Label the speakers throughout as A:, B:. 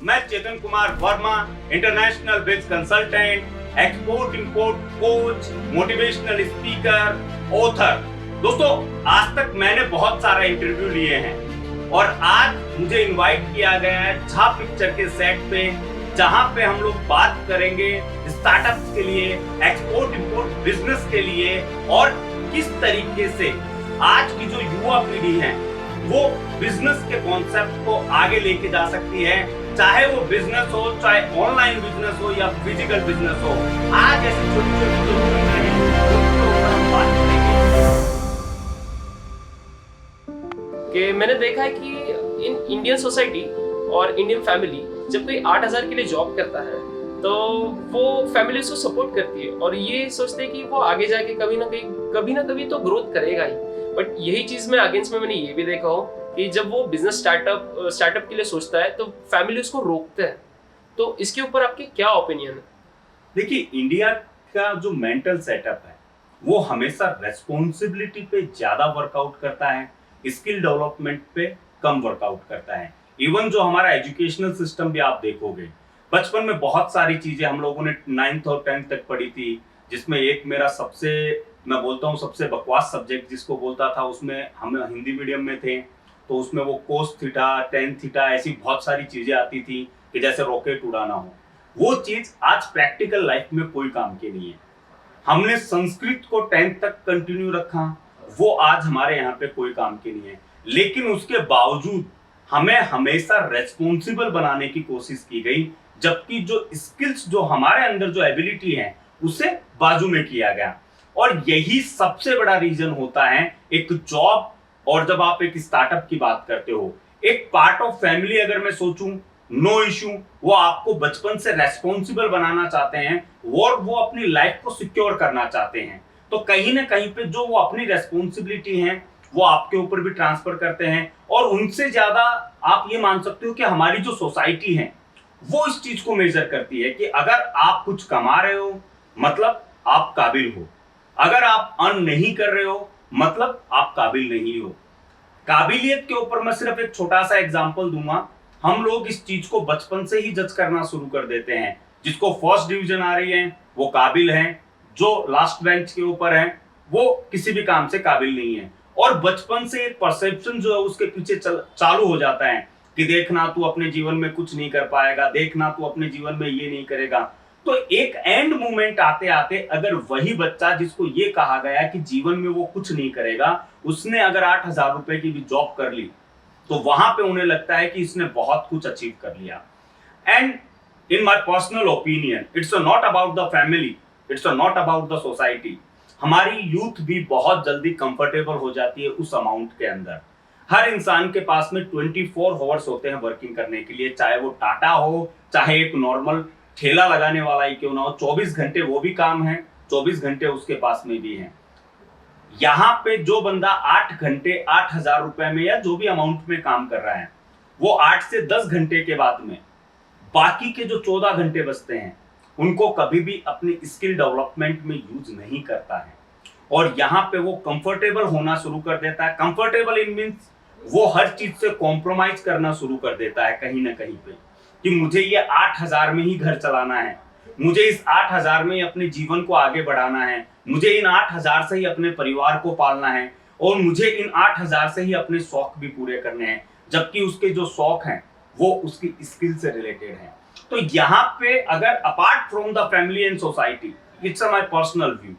A: मैं चेतन कुमार वर्मा, इंटरनेशनल बिज consultant, export import coach, motivational speaker, author. दोस्तों, आज तक मैंने बहुत सारा इंटरव्यू लिए हैं और आज मुझे इनवाइट किया गया है झा पिक्चर के सेट पे, जहां पे हम लोग बात करेंगे स्टार्टअप्स के लिए, एक्सपोर्ट इंपोर्ट बिजनेस के लिए और किस तरीके से आज की जो युवा पीढ़ी है वो बिजनेस के कॉन्सेप्ट को आगे लेके जा सकती है, चाहे वो बिजनेस हो, चाहे ऑनलाइन बिजनेस हो या फिजिकल बिजनेस हो। आज ऐसी छोटी छोटी जो चीजें हैं उनके ऊपर हम बात करेंगे।
B: कि मैंने देखा है कि इन इंडियन सोसाइटी और इंडियन फैमिली जब कोई 8,000 के लिए जॉब करता है तो वो फैमिली उसको सपोर्ट करती है और ये सोचते हैं कि वो आगे जाके कभी ना कभी तो ग्रोथ करेगा ही। बट यही चीज में अगेंस्ट में मैंने ये भी देखा हो कि जब वो बिजनेस स्टार्टअप के लिए सोचता है तो फैमिली उसको रोकते हैं। तो इसके ऊपर आपके क्या ओपिनियन है?
A: देखिए, इंडिया का जो मेंटल सेटअप है वो हमेशा रेस्पॉन्सिबिलिटी पे ज्यादा वर्कआउट करता है, स्किल डेवलपमेंट पे कम वर्कआउट करता है। इवन जो हमारा एजुकेशनल सिस्टम भी आप देखोगे, बचपन में बहुत सारी चीजें हम लोगों ने 9th और 10th तक पढ़ी थी, जिसमें एक मेरा मैं बोलता हूँ सबसे बकवास सब्जेक्ट जिसको बोलता था, उसमें हम हिंदी मीडियम में थे तो उसमें वो कोस थीटा, टेन थीटा, ऐसी बहुत सारी चीजें आती थी कि जैसे रॉकेट उड़ाना हो। वो चीज आज प्रैक्टिकल लाइफ में कोई काम की नहीं है। हमने संस्कृत को 10th तक कंटिन्यू रखा, वो आज हमारे यहाँ पे कोई काम की नहीं है। लेकिन उसके बावजूद हमें हमेशा रेस्पॉन्सिबल बनाने की कोशिश की गई, जबकि जो स्किल्स, जो हमारे अंदर जो एबिलिटी है उसे बाजू में किया गया। और यही सबसे बड़ा रीजन होता है एक जॉब। और जब आप एक स्टार्टअप की बात करते हो, एक पार्ट ऑफ फैमिली अगर मैं सोचूं, नो इश्यू, वो आपको बचपन से रेस्पॉन्सिबल बनाना चाहते हैं और वो अपनी लाइफ को सिक्योर करना चाहते हैं। तो कहीं ना कहीं पे जो वो अपनी रेस्पॉन्सिबिलिटी है वो आपके ऊपर भी ट्रांसफर करते हैं। और उनसे ज्यादा आप ये मान सकते हो कि हमारी जो सोसाइटी है वो इस चीज को मेजर करती है कि अगर आप कुछ कमा रहे हो मतलब आप काबिल हो, अगर आप अर्न नहीं कर रहे हो मतलब आप काबिल नहीं हो। काबिलियत के ऊपर मैं सिर्फ एक छोटा सा एग्जांपल दूंगा। हम लोग इस चीज को बचपन से ही जज करना शुरू कर देते हैं। जिसको फर्स्ट डिवीजन आ रही है वो काबिल है, जो लास्ट बेंच के ऊपर है वो किसी भी काम से काबिल नहीं है। और बचपन से एक परसेप्शन जो है उसके पीछे चालू हो जाता है कि देखना तू अपने जीवन में कुछ नहीं कर पाएगा, देखना तू अपने जीवन में ये नहीं करेगा। तो एक एंड मोमेंट आते आते अगर वही बच्चा जिसको ये कहा गया कि जीवन में वो कुछ नहीं करेगा, उसने अगर 8,000 रुपए की भी जॉब कर ली तो वहां पे उन्हें लगता है कि इसने बहुत कुछ अचीव कर लिया। And in my personal opinion, it's not about the family, it's not about the society. हमारी यूथ भी बहुत जल्दी कंफर्टेबल हो जाती है उस अमाउंट के अंदर। हर इंसान के पास में 24 आवर्स होते हैं वर्किंग करने के लिए, चाहे वो टाटा हो, चाहे एक नॉर्मल ठेला लगाने वाला ही क्यों ना हो। 24 घंटे वो भी काम है, 24 घंटे उसके पास में भी है। यहाँ पे जो बंदा 8 घंटे 8,000 रुपए में या जो भी अमाउंट में काम कर रहा है, वो 8 से 10 घंटे के बाद में बाकी के जो 14 घंटे बचते हैं उनको कभी भी अपनी स्किल डेवलपमेंट में यूज नहीं करता है। और यहाँ पे वो कंफर्टेबल होना शुरू कर देता है। कंफर्टेबल इन मीन्स वो हर चीज से कॉम्प्रोमाइज करना शुरू कर देता है कहीं ना कहीं पे, कि मुझे ये 8,000 में ही घर चलाना है, मुझे इस 8,000 में ही अपने जीवन को आगे बढ़ाना है, मुझे इन 8,000 से ही अपने परिवार को पालना है और मुझे इन 8,000 से ही अपने शौक भी पूरे करने हैं। जबकि उसके जो शौक हैं वो उसकी स्किल से रिलेटेड हैं। तो यहाँ पे अगर apart from the family and society, it's my personal view,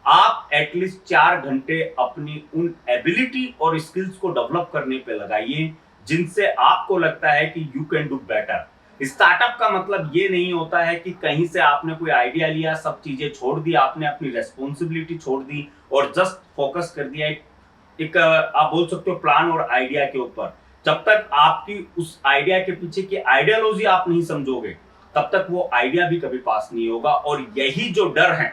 A: आप एटलीस्ट 4 घंटे अपनी उन एबिलिटी और स्किल्स को डेवलप करने पे लगाइए जिनसे आपको लगता है कि you can do better. Startup का मतलब ये नहीं होता है कि कहीं से आपने कोई आइडिया लिया, सब चीजें छोड़ दी, आपने अपनी रेस्पॉन्सिबिलिटी छोड़ दी और जस्ट फोकस कर दिया एक आप बोल सकते हो प्लान और आइडिया के ऊपर। जब तक आपकी उस आइडिया के पीछे की आइडियोलॉजी आप नहीं समझोगे तब तक वो आइडिया भी कभी पास नहीं होगा। और यही जो डर है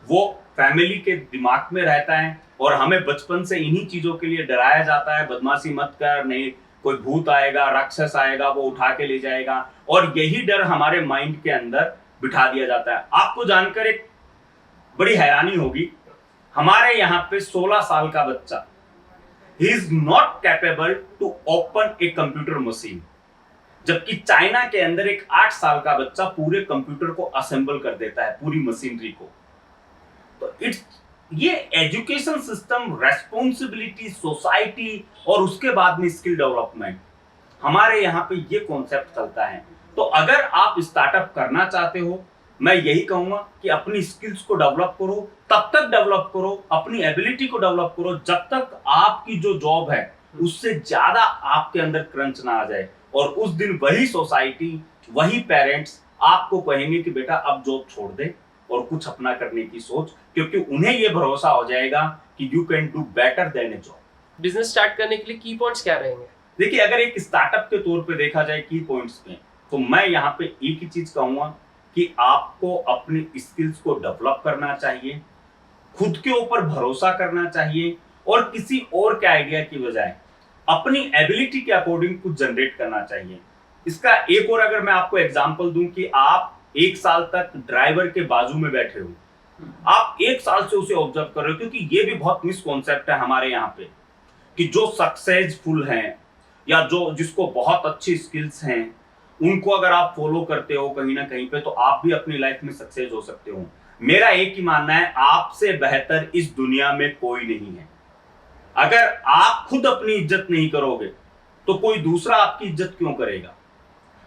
A: वो फैमिली के दिमाग में रहता है और हमें बचपन से इन्हीं चीजों के लिए डराया जाता है। बदमाशी मत कर, नहीं कोई भूत आएगा, राक्षस आएगा, वो उठा के ले जाएगा। और यही डर हमारे माइंड के अंदर बिठा दिया जाता है। आपको जानकर एक बड़ी हैरानी होगी, हमारे यहाँ पे 16 साल का बच्चा, he is not capable to open a computer machine। जबकि चाइना के अंदर एक 8 साल का बच्चा पूरे कंप्यूटर को असेंबल कर देता है, पूरी मशीनरी को। तो ये एजुकेशन सिस्टम, रेस्पॉन्सिबिलिटी, सोसाइटी और उसके बाद में स्किल डेवलपमेंट, हमारे यहाँ पे ये कॉन्सेप्ट चलता है। तो अगर आप स्टार्टअप करना चाहते हो, मैं यही कहूंगा कि अपनी स्किल्स को डेवलप करो, तब तक डेवलप करो, अपनी एबिलिटी को डेवलप करो जब तक आपकी जो जॉब है उससे ज्यादा आपके अंदर क्रंच ना आ जाए। और उस दिन वही सोसाइटी, वही पेरेंट्स आपको कहेंगे कि बेटा अब जॉब छोड़ दे और कुछ अपना करने की सोच, क्योंकि उन्हें ये भरोसा हो जाएगा कि you can do better than A job.
B: Business start करने के लिए की पॉइंट्स क्या रहेंगे?
A: देखिए, अगर एक स्टार्टअप के तौर पे देखा जाए की पॉइंट्स पे, तो मैं यहाँ पे एक ही चीज कहूंगा कि आपको अपनी स्किल्स को डेवलप करना चाहिए, खुद के ऊपर भरोसा करना चाहिए और किसी और के आइडिया की बजाय अपनी एबिलिटी के अकॉर्डिंग कुछ जनरेट करना चाहिए। इसका एक और अगर मैं आपको एग्जांपल दूं कि आप 1 साल तक ड्राइवर के बाजू में बैठे हो, आप 1 साल से उसे ऑब्जर्व कर रहे हो, क्योंकि ये भी बहुत मिसकॉन्सेप्ट है हमारे यहाँ पे कि जो सक्सेसफुल हैं या जो जिसको बहुत अच्छी स्किल्स हैं उनको अगर आप फॉलो करते हो कहीं ना कहीं पे, तो आप भी अपनी लाइफ में सक्सेस हो सकते हो। मेरा एक ही मानना है, आपसे बेहतर इस दुनिया में कोई नहीं है। अगर आप खुद अपनी इज्जत नहीं करोगे तो कोई दूसरा आपकी इज्जत क्यों करेगा?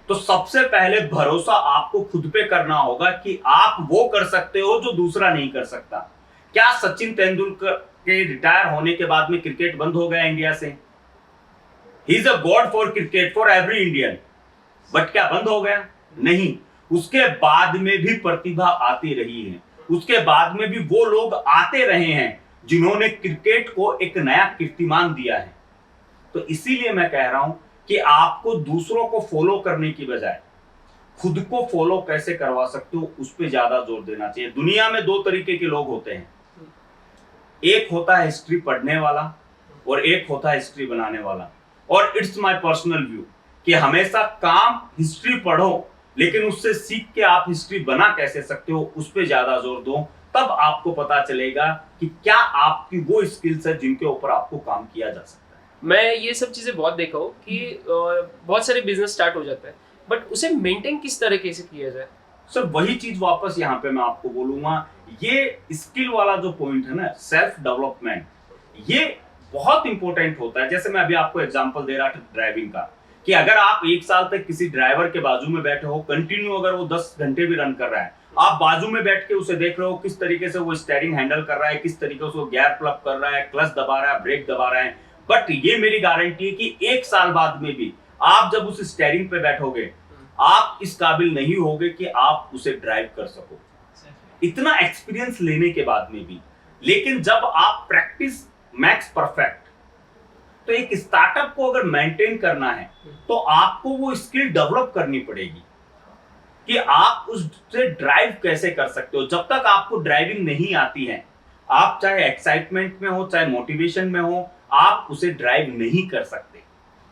A: तो सबसे पहले भरोसा आपको खुद पे करना होगा कि आप वो कर सकते हो जो दूसरा नहीं कर सकता। क्या सचिन तेंदुलकर के रिटायर होने के बाद में क्रिकेट बंद हो गया इंडिया से? He is a God for cricket, for every Indian, but क्या बंद हो गया? नहीं। उसके बाद में भी प्रतिभा आती रही है, उसके बाद में भी वो लोग आते रहे हैं जिन्होंने क्रिकेट को एक नया कीर्तिमान दिया है। तो इसीलिए मैं कह रहा हूं कि आपको दूसरों को फॉलो करने की बजाय खुद को फॉलो कैसे करवा सकते हो उस पर ज्यादा जोर देना चाहिए। दुनिया में 2 तरीके के लोग होते हैं, एक होता है हिस्ट्री पढ़ने वाला और एक होता है हिस्ट्री बनाने वाला। और इट्स माय पर्सनल व्यू कि हमेशा काम हिस्ट्री पढ़ो, लेकिन उससे सीख के आप हिस्ट्री बना कैसे सकते हो उस पर ज्यादा जोर दो। तब आपको पता चलेगा कि क्या आपकी वो स्किल्स है जिनके ऊपर आपको काम किया जा सकता है।
B: मैं ये सब चीज़ें बहुत देखा हूँ कि बहुत सारे बिजनेस स्टार्ट हो जाता है, बट उसे मेंटेन किस तरीके से किया जाए?
A: सर वही चीज वापस यहाँ पे मैं आपको बोलूंगा, ये स्किल वाला जो पॉइंट है ना, सेल्फ डेवलपमेंट, ये बहुत इंपॉर्टेंट होता है। जैसे मैं अभी आपको एग्जांपल दे रहा था ड्राइविंग का, कि अगर आप 1 साल तक किसी ड्राइवर के बाजू में बैठे हो, कंटिन्यू अगर वो 10 घंटे भी रन कर रहा है, आप बाजू में बैठ के उसे देख रहे हो किस तरीके से वो स्टीयरिंग हैंडल कर रहा है, किस तरीके से वो गियर प्लग कर रहा है, क्लच दबा रहा है, ब्रेक दबा रहा है, बट ये मेरी गारंटी है कि 1 साल बाद में भी आप जब उस स्टीयरिंग पे बैठोगे, आप इस काबिल नहीं होगे कि आप उसे ड्राइव कर सको, इतना एक्सपीरियंस लेने के बाद में भी। लेकिन जब आप प्रैक्टिस मैक्स परफेक्ट, तो एक स्टार्टअप को अगर मेंटेन करना है तो आपको वो स्किल डेवलप करनी पड़ेगी कि आप उससे ड्राइव कैसे कर सकते हो। जब तक आपको ड्राइविंग नहीं आती है, आप चाहे एक्साइटमेंट में हो चाहे मोटिवेशन में हो, आप उसे ड्राइव नहीं कर सकते।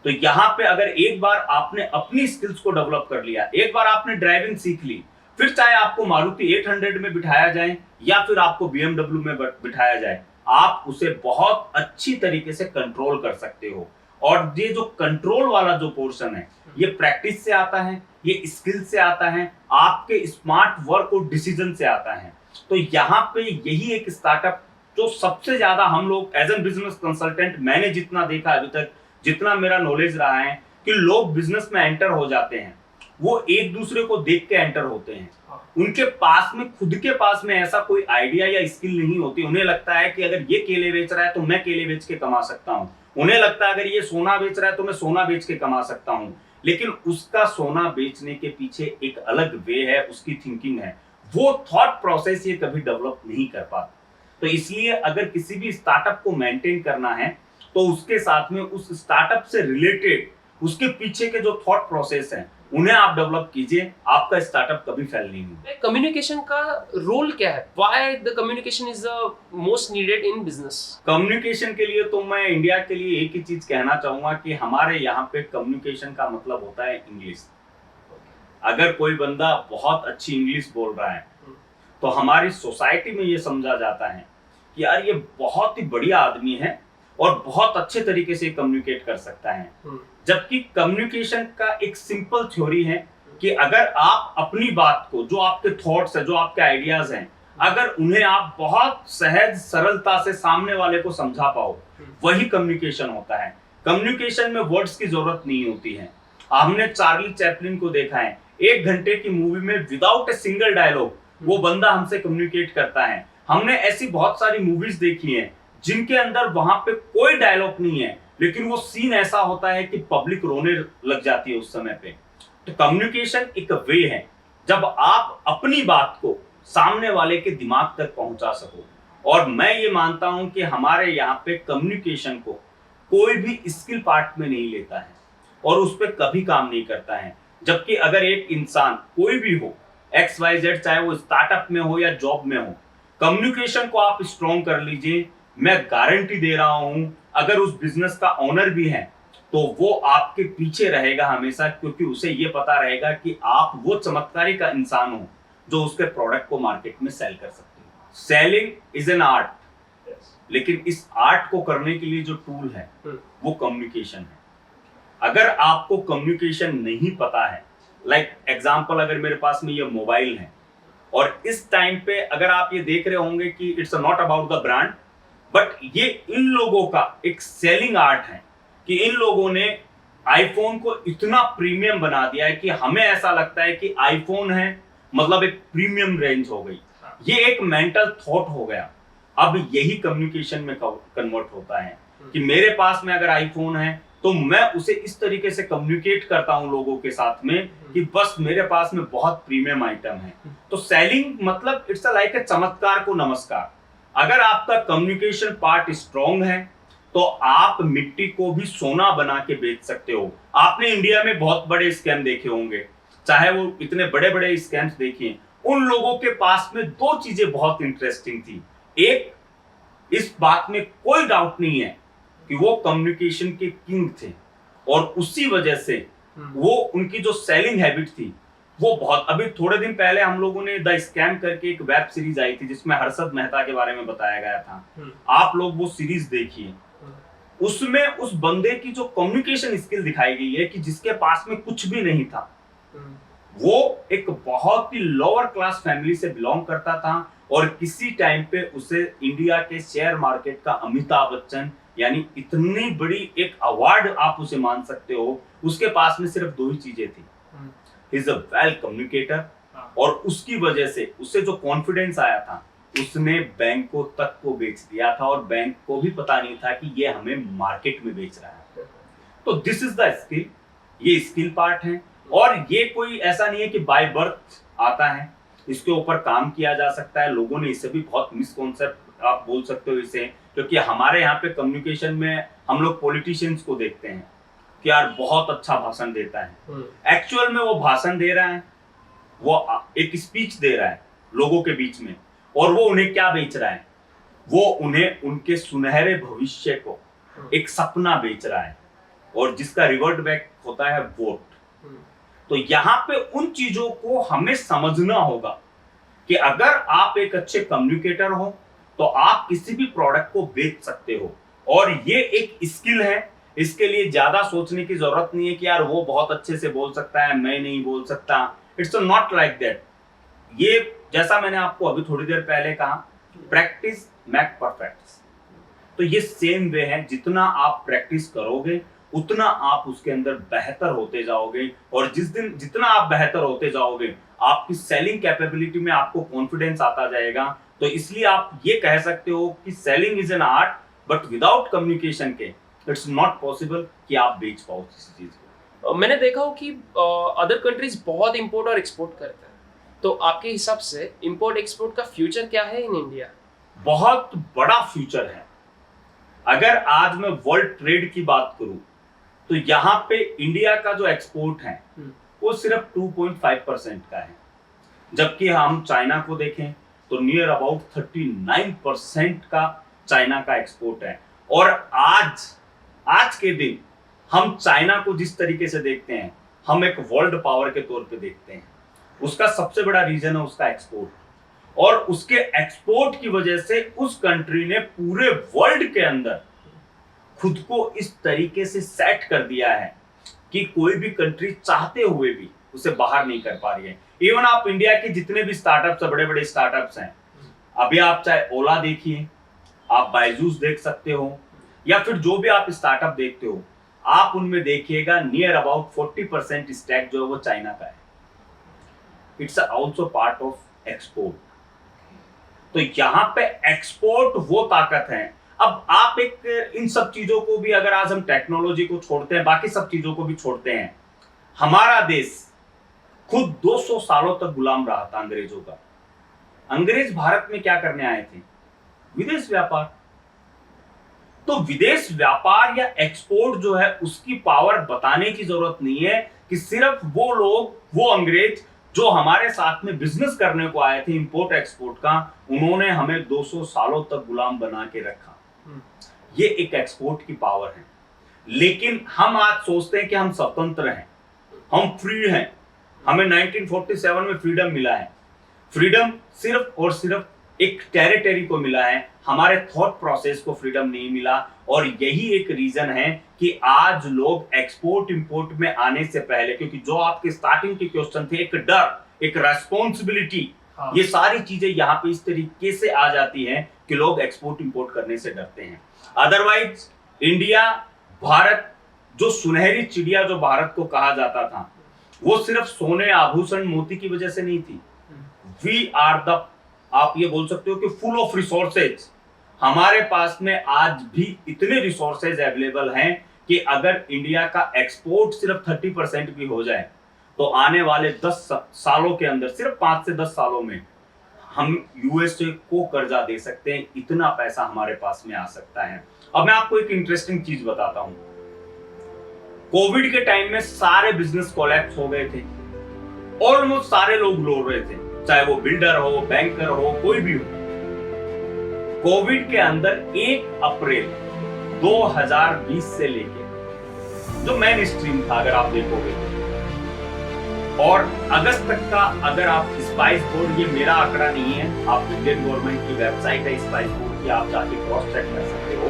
A: तो यहाँ पे अगर एक बार आपने अपनी स्किल्स को डेवलप कर लिया, एक बार आपने ड्राइविंग सीख ली, फिर चाहे आपको मारुति 800 में बिठाया जाए या फिर आपको BMW में बिठाया जाए, आप उसे बहुत अच्छी तरीके से कंट्रोल कर सकते हो। और ये जो कंट्रोल वाला जो पोर्शन है, ये प्रैक्टिस से आता है, ये स्किल से आता है, आपके स्मार्ट वर्क और डिसीजन से आता है। तो यहाँ पे यही एक स्टार्टअप जो सबसे ज्यादा हम लोग एज ए बिजनेस कंसल्टेंट, मैंने जितना देखा अभी तक, जितना मेरा नॉलेज रहा है, कि लोग बिजनेस में एंटर हो जाते हैं, वो एक दूसरे को देख के एंटर होते हैं। उनके पास में, खुद के पास में ऐसा कोई आइडिया या स्किल नहीं होती। उन्हें लगता है कि अगर ये केले बेच रहा है तो मैं केले बेच के कमा सकता हूँ, उन्हें लगता है अगर ये सोना बेच रहा है तो मैं सोना बेच के कमा सकता हूँ। लेकिन उसका सोना बेचने के पीछे एक अलग वे है, उसकी थिंकिंग है, वो थॉट प्रोसेस ये कभी डेवलप नहीं कर पाता। तो इसलिए अगर किसी भी स्टार्टअप को मेंटेन करना है तो उसके साथ में उस स्टार्टअप से रिलेटेड उसके पीछे के जो थॉट प्रोसेस हैं उन्हें आप डेवलप कीजिए, आपका स्टार्टअप कभी फेल नहीं होगा।
B: कम्युनिकेशन का रोल क्या है? Why the communication is the most needed in business?
A: Communication के लिए तो मैं इंडिया के लिए एक ही चीज कहना चाहूंगा कि हमारे यहाँ पे कम्युनिकेशन का मतलब होता है इंग्लिश। अगर कोई बंदा बहुत अच्छी इंग्लिश बोल रहा है तो हमारी सोसाइटी में ये समझा जाता है कि यार ये बहुत ही बढ़िया आदमी है और बहुत अच्छे तरीके से कम्युनिकेट कर सकता है। जबकि कम्युनिकेशन का एक सिंपल थ्योरी है कि अगर आप अपनी बात को, जो आपके थॉट्स है, जो आपके आइडियाज हैं, अगर उन्हें आप बहुत सहज सरलता से सामने वाले को समझा पाओ, वही कम्युनिकेशन होता है। कम्युनिकेशन में वर्ड्स की जरूरत नहीं होती है। हमने चार्ली चैपलिन को देखा है, 1 घंटे की मूवी में विदाउट ए सिंगल डायलॉग वो बंदा हमसे कम्युनिकेट करता है। हमने ऐसी बहुत सारी मूवीज देखी हैं जिनके अंदर वहां पे कोई डायलॉग नहीं है, लेकिन वो सीन ऐसा होता है कि पब्लिक रोने लग जाती है उस समय पे। तो कम्युनिकेशन एक वे है जब आप अपनी बात को सामने वाले के दिमाग तक पहुंचा सको। और मैं ये मानता हूं कि हमारे यहाँ पे कम्युनिकेशन को कोई भी स्किल पार्ट में नहीं लेता है और उस पर कभी काम नहीं करता है। जबकि अगर एक इंसान कोई भी हो, XYZ, चाहे वो स्टार्टअप में हो या जॉब में हो, कम्युनिकेशन को आप स्ट्रॉन्ग कर लीजिए, मैं गारंटी दे रहा हूं, अगर उस बिजनेस का ओनर भी है तो वो आपके पीछे रहेगा हमेशा, क्योंकि उसे ये पता रहेगा कि आप वो चमत्कारी का इंसान हो जो उसके प्रोडक्ट को मार्केट में सेल कर सकते हो। सेलिंग इज एन आर्ट, लेकिन इस आर्ट को करने के लिए जो टूल है वो कम्युनिकेशन है। अगर आपको कम्युनिकेशन नहीं पता है, लाइक एग्जांपल, अगर मेरे पास में ये मोबाइल है और इस टाइम पे अगर आप ये देख रहे होंगे कि it's not about the brand, but ये इन लोगों का एक सेलिंग आर्ट है कि इन लोगों ने आईफोन को इतना प्रीमियम बना दिया है कि हमें ऐसा लगता है कि आईफोन है मतलब एक प्रीमियम रेंज हो गई। ये एक मेंटल थॉट हो गया। अब यही कम्युनिकेशन में कन्वर्ट होता है कि मेरे पास में अगर आईफोन है तो मैं उसे इस तरीके से कम्युनिकेट करता हूं लोगों के साथ में कि बस मेरे पास में बहुत प्रीमियम आइटम है। तो सेलिंग मतलब इट्स लाइक ए चमत्कार को नमस्कार। अगर आपका कम्युनिकेशन पार्ट स्ट्रॉन्ग है तो आप मिट्टी को भी सोना बना के बेच सकते हो। आपने इंडिया में बहुत बड़े स्कैम देखे होंगे, चाहे वो इतने बड़े बड़े स्कैम्स देखिए, उन लोगों के पास में 2 चीजें बहुत इंटरेस्टिंग थी। एक, इस बात में कोई डाउट नहीं है कि वो कम्युनिकेशन के किंग थे और उसी वजह से वो उनकी जो सेलिंग हैबिट थी वो बहुत। अभी थोड़े दिन पहले हम लोगों ने द स्कैम करके एक वेब सीरीज आई थी जिसमें हर्षद मेहता के बारे में बताया गया था। आप लोग वो सीरीज देखिए, उसमें उस बंदे की जो कम्युनिकेशन स्किल दिखाई गई है कि जिसके पास में कुछ भी नहीं था, वो एक बहुत ही लोअर क्लास फैमिली से बिलोंग करता था और किसी टाइम पे उसे इंडिया के शेयर मार्केट का अमिताभ बच्चन, यानी इतनी बड़ी एक अवार्ड आप उसे मान सकते हो, उसके पास में सिर्फ 2 ही चीजें थी। He is a well communicator, और उसकी वजह से उसे जो कॉन्फिडेंस आया था, उसने बैंकों तक को बेच दिया था और बैंक को भी पता नहीं था कि ये हमें मार्केट में बेच रहा है। तो दिस इज द स्किल, ये स्किल पार्ट है। और ये कोई ऐसा नहीं है कि बाय बर्थ आता है, इसके ऊपर काम किया जा सकता है। लोगों ने इसे भी बहुत मिसकॉन्सेप्ट आप बोल सकते हो इसे, क्योंकि हमारे यहाँ पे कम्युनिकेशन में हम लोग पॉलिटिशियंस को देखते हैं कि यार बहुत अच्छा भाषण देता है। एक्चुअल में वो भाषण दे रहा है, वो एक स्पीच दे रहा है लोगों के बीच में, और वो उन्हें क्या बेच रहा है, वो उन्हें उनके सुनहरे भविष्य को एक सपना बेच रहा है, और जिसका रिवर्ट बैक होता है वोट। तो यहाँ पे उन चीजों को हमें समझना होगा कि अगर आप एक अच्छे कम्युनिकेटर हो तो आप किसी भी प्रोडक्ट को बेच सकते हो, और ये एक स्किल है। इसके लिए ज्यादा सोचने की जरूरत नहीं है कि यार वो बहुत अच्छे से बोल सकता है, मैं नहीं बोल सकता। It's not like that. ये जैसा मैंने आपको अभी थोड़ी देर पहले कहा, प्रैक्टिस मेक परफेक्ट। तो ये सेम वे है, जितना आप प्रैक्टिस करोगे उतना आप उसके अंदर बेहतर होते जाओगे, और जितना आप बेहतर होते जाओगे आपकी सेलिंग कैपेबिलिटी में आपको कॉन्फिडेंस आता जाएगा। तो इसलिए आप ये कह सकते हो कि selling is an art, but without communication के इट्स नॉट पॉसिबल कि आप बेच पाओ किसी चीज को।
B: मैंने देखा हो कि अदर कंट्रीज बहुत इंपोर्ट और एक्सपोर्ट करते हैं, तो आपके हिसाब से इंपोर्ट एक्सपोर्ट का फ्यूचर क्या है इन इंडिया?
A: बहुत बड़ा फ्यूचर है। अगर आज मैं वर्ल्ड ट्रेड की बात करूं तो यहाँ पे इंडिया का जो एक्सपोर्ट है वो सिर्फ 2.5% का है, जबकि हम चाइना को देखें तो नियर अबाउट 39% का चाइना का एक्सपोर्ट है। और आज के दिन हम चाइना को जिस तरीके से देखते हैं, हम एक वर्ल्ड पावर के तौर पे देखते हैं। उसका सबसे बड़ा रीजन है उसका एक्सपोर्ट, और उसके एक्सपोर्ट की वजह से उस कंट्री ने पूरे वर्ल्ड के अंदर खुद को इस तरीके से सेट कर दिया है कि कोई भी कंट्री चाहते हुए भी उसे बाहर नहीं कर पा रही है। इवन आप इंडिया के जितने भी स्टार्टअप्स, बड़े बड़े स्टार्टअप्स हैं, अभी आप चाहे ओला देखिए, आप बायजूस देख सकते हो, या फिर जो भी आप स्टार्टअप देखते हो, आप उनमें देखिएगा नियर अबाउट 40% स्टैक जो है वो चाइना का है। It's also part of export. तो यहाँ पे एक्सपोर्ट वो ताकत है। अब आप एक इन सब चीजों को भी, अगर आज हम टेक्नोलॉजी को छोड़ते हैं, बाकी सब चीजों को भी छोड़ते हैं, हमारा देश खुद 200 सालों तक गुलाम रहा था अंग्रेजों का। अंग्रेज भारत में क्या करने आए थे? विदेश व्यापार। तो विदेश व्यापार या एक्सपोर्ट जो है उसकी पावर बताने की जरूरत नहीं है कि सिर्फ वो लोग, वो अंग्रेज जो हमारे साथ में बिजनेस करने को आए थे इंपोर्ट एक्सपोर्ट का, उन्होंने हमें 200 सालों तक गुलाम बना के रखा। ये एक एक्सपोर्ट की पावर है। लेकिन हम आज सोचते हैं कि हम स्वतंत्र हैं, हम फ्री हैं, हमें 1947 में फ्रीडम मिला है। फ्रीडम सिर्फ और सिर्फ एक टेरिटरी को मिला है, हमारे थॉट प्रोसेस को फ्रीडम नहीं मिला। और यही एक रीजन है कि आज लोग एक्सपोर्ट इंपोर्ट में आने से पहले, क्योंकि जो आपके स्टार्टिंग के क्वेश्चन थे, एक डर, एक रेस्पॉन्सिबिलिटी, ये सारी चीजें यहाँ पे इस तरीके से आ जाती हैं कि लोग एक्सपोर्ट इंपोर्ट करने से डरते हैं। अदरवाइज इंडिया, भारत, जो सुनहरी चिड़िया जो भारत को कहा जाता था, वो सिर्फ सोने, आभूषण, मोती की वजह से नहीं थी। वी आर द, आप ये बोल सकते हो कि फुल ऑफ रिसोर्सेज। हमारे पास में आज भी इतने रिसोर्सेज अवेलेबल हैं कि अगर इंडिया का एक्सपोर्ट सिर्फ 30% भी हो जाए तो आने वाले 10 सालों के अंदर, सिर्फ 5 से 10 सालों में, हम यूएसए को कर्जा दे सकते हैं। इतना पैसा हमारे पास में आ सकता है। अब मैं आपको एक इंटरेस्टिंग चीज बताता हूं। कोविड के टाइम में सारे बिजनेस कोलैप्स हो गए थे, ऑलमोस्ट सारे लोग रो रहे थे, चाहे वो बिल्डर हो, बैंकर हो, कोई भी हो। कोविड के अंदर 1 अप्रैल 2020 से लेके जो मेन स्ट्रीम था, अगर आप देखोगे, और अगस्त तक का, अगर आप स्पाइस बोर्ड, ये मेरा आंकड़ा नहीं है, आप इंडियन गवर्नमेंट की वेबसाइट है स्पाइस बोर्ड की, आप जाके क्रॉस चेक कर सकते हो।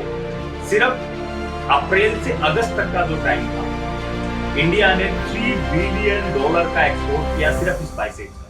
A: सिर्फ अप्रैल से अगस्त तक का जो टाइम था, इंडिया ने $3 बिलियन का एक्सपोर्ट किया सिर्फ स्पाइसेज।